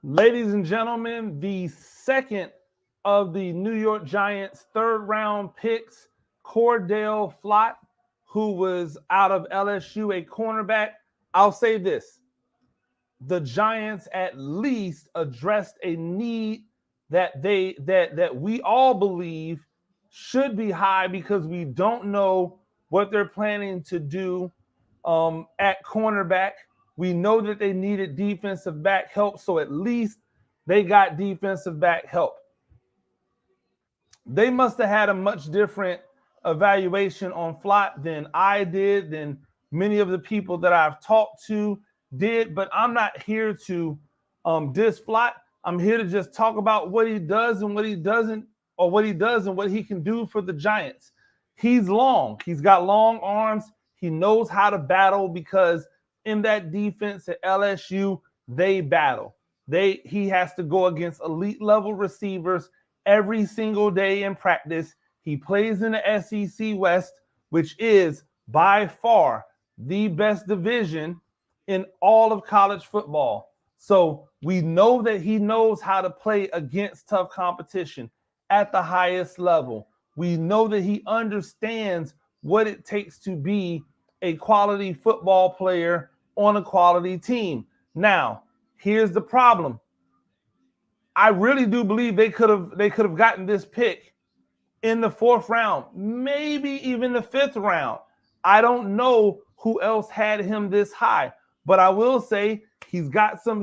Ladies and gentlemen, the second of the New York Giants third round picks, Cordale Flott, who was out of LSU, a cornerback. I'll say this: the Giants at least addressed a need that we all believe should be high because we don't know what they're planning to do at cornerback. We know that they needed defensive back help, so at least they got defensive back help. They must have had a much different evaluation on Flott than I did, than many of the people that I've talked to did. But I'm not here to diss Flott. I'm here to just talk about what he does and what he doesn't, or what he does and what he can do for the Giants. He's long. He's got long arms. He knows how to battle because in that defense at LSU, they battle. He has to go against elite level receivers every single day in practice. He plays in the SEC West, which is by far the best division in all of college football. So we know that he knows how to play against tough competition at the highest level. We know that he understands what it takes to be a quality football player on a quality team. Now, here's the problem. I really do believe they could have gotten this pick in the fourth round, maybe even the fifth round. I don't know who else had him this high, but I will say he's got some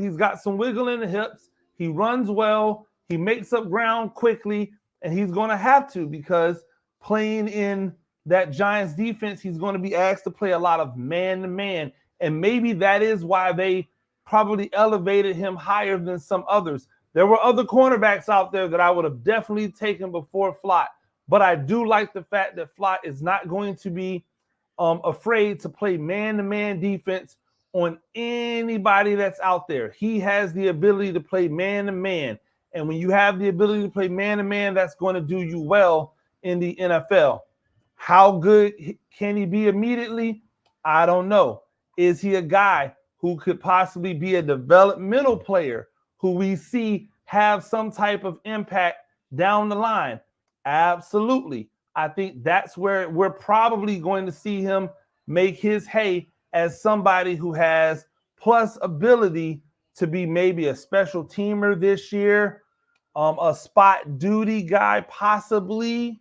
wiggle in the hips. He runs well. He makes up ground quickly, and he's going to have to because playing in that Giants defense, he's going to be asked to play a lot of man-to-man, and maybe that is why they probably elevated him higher than some others. There were other cornerbacks out there that I would have definitely taken before Flott, but I do like the fact that Flott is not going to be afraid to play man-to-man defense on anybody that's out there. He has the ability to play man-to-man, and when you have the ability to play man-to-man, that's going to do you well in the NFL. How good can he be immediately? I don't know. Is he a guy who could possibly be a developmental player who we see have some type of impact down the line? Absolutely. I think that's where we're probably going to see him make his hay as somebody who has plus ability to be maybe a special teamer this year, a spot duty guy, possibly,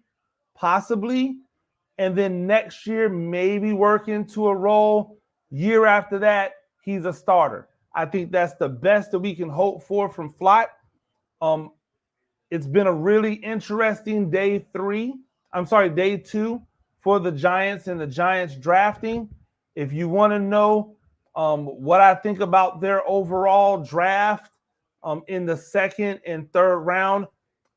and then next year maybe work into a role. Year after that, he's a starter. I think that's the best that we can hope for from Flott. It's been a really interesting day two for the Giants and the Giants drafting. If you want to know what I think about their overall draft in the second and third round,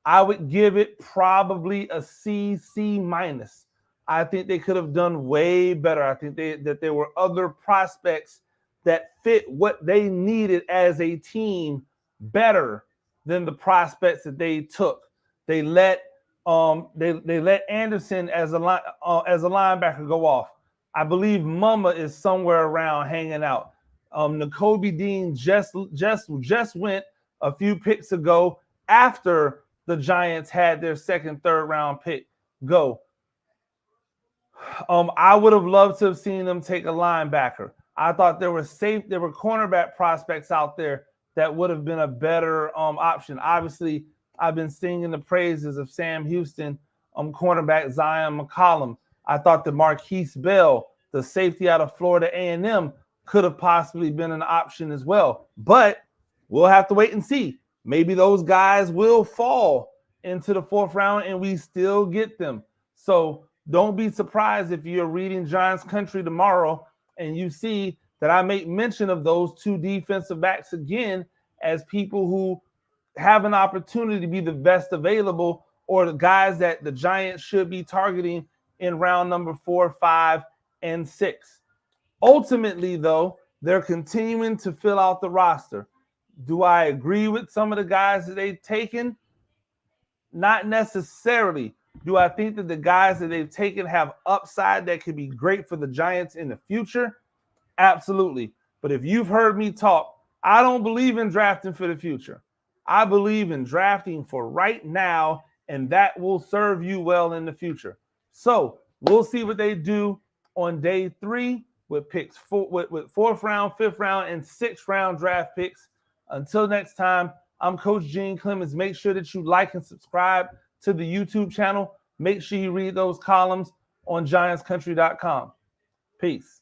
I would give it probably a C minus. I think they could have done way better. I think that there were other prospects that fit what they needed as a team better than the prospects that they took. They let Anderson as a linebacker go off. I believe Mumma is somewhere around hanging out. Nakobe Dean just went a few picks ago after the Giants had their second, third round pick go. I would have loved to have seen them take a linebacker. I thought there were cornerback prospects out there that would have been a better option. Obviously, I've been singing the praises of Sam Houston, cornerback Zion McCollum. I thought that Marquise Bell, the safety out of Florida A&M, could have possibly been an option as well. But we'll have to wait and see. Maybe those guys will fall into the fourth round and we still get them. So don't be surprised if you're reading Giants Country tomorrow and you see that I make mention of those two defensive backs again as people who have an opportunity to be the best available, or the guys that the Giants should be targeting in round number 4, 5, and 6. Ultimately, though, they're continuing to fill out the roster. Do I agree with some of the guys that they've taken? Not necessarily. Do I think that the guys that they've taken have upside that could be great for the Giants in the future? Absolutely. But if you've heard me talk I don't believe in drafting for the future. I believe in drafting for right now, and that will serve you well in the future. So we'll see what they do on day 3 with picks with 4th round, 5th round, and 6th round draft picks. Until next time, I'm Coach Gene Clemens. Make sure that you like and subscribe to the YouTube channel. Make sure you read those columns on GiantsCountry.com. Peace.